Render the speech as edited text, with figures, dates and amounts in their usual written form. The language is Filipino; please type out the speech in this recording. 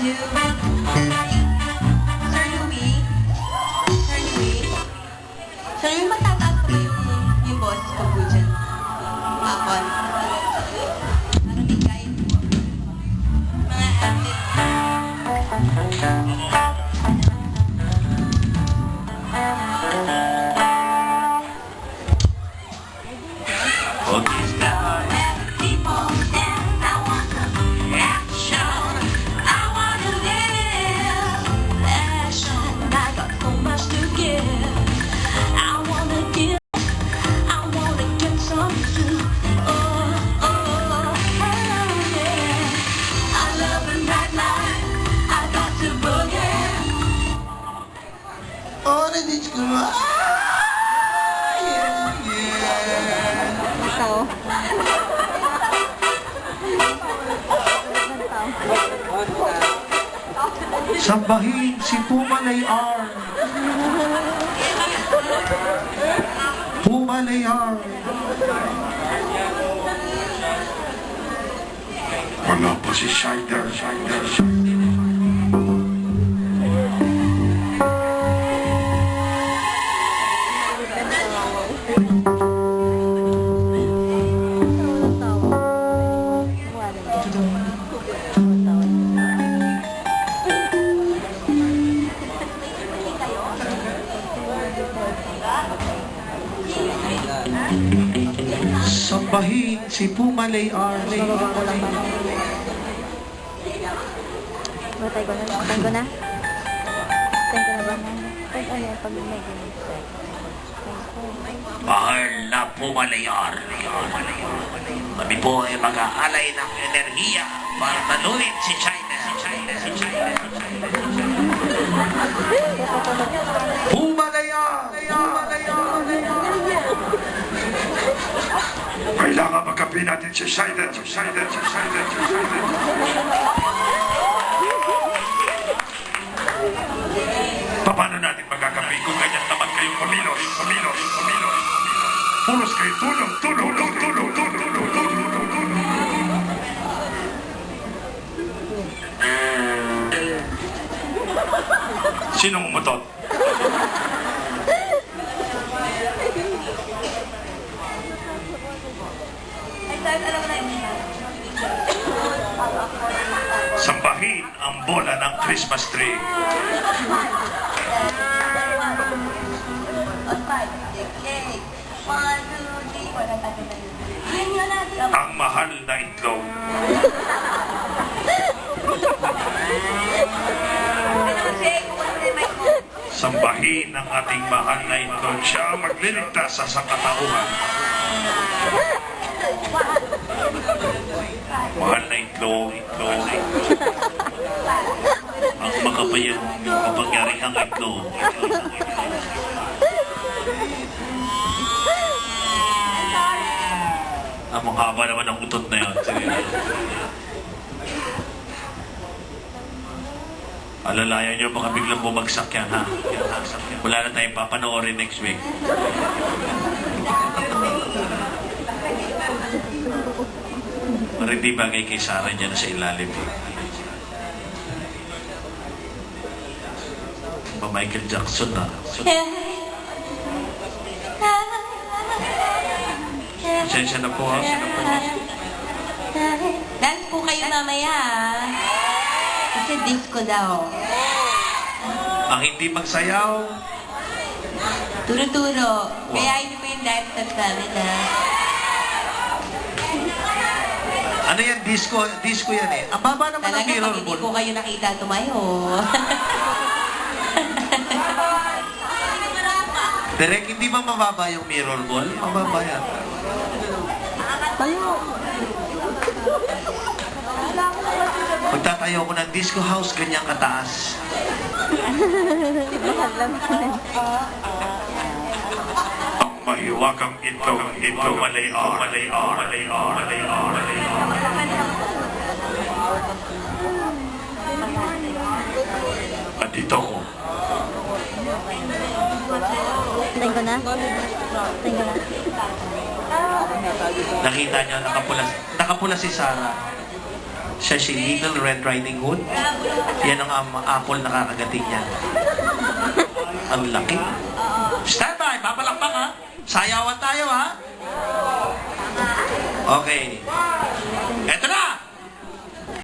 you. Sir Louie? Sir Louie? Sir Louie, matataas pa ba yung boses ko po dyan? Bakon? Para may guide po. Mga Sambahin si Pumalay R. Pumalay R. Wala pa si Shider. Sambahin si Pumalay R. Batay ko na. Batay ko na. Batay ko na ba? Pag ano, pag may ganun. Mahal na Pumalay R. Kami po ay mag-aalay ng enerhiya para talunin si China. Pumalay R. Kailangan magkapi natin si Shider. Paano natin magkakapi kung ganyan naman kayong pamilos? Pulos kayo, tulong. Sinong umutot? Sambahin ang bola ng Christmas tree. Ang mahal na itlog. Sambahin ang ating mahal na itlog. Siya ang magliligtas sa sangkatauhan. Mahal na itlog. Ang makabayang kapangyarihang itlog. Ang haba naman ang utot na yun. Alalayan nyo, baka biglang bumagsak yan, ha? Wala na tayong papanoorin next week. Parang hindi bagay kay Sarah dyan sa ilalim. Pa Michael Jackson na. Sensya na po, ha? Dance po kayo mamaya, kasi disco daw. Ang hindi magsayaw. Turo-turo. Kaya hindi po yung dance step namin, ha? Ano yan? Disco yan eh. Ang baba naman ng Talaga, mirror pag hindi ball. ko kayo nakita tumayo. Direk, hindi ba mababa yung mirror ball? Mababa yan. Pagtatayo ko ng disco house, ganyan kataas. Ang mahiwagang itlog, malay. At ito ko. Tingin ko na. Nakita niya, nakapula si Sarah. Siya si Little Red Riding Hood. Yan ang apple na kakagatin niya. Ang laki. Stand by, papalakpak ha. Sayawan tayo ha. Okay. Eto na.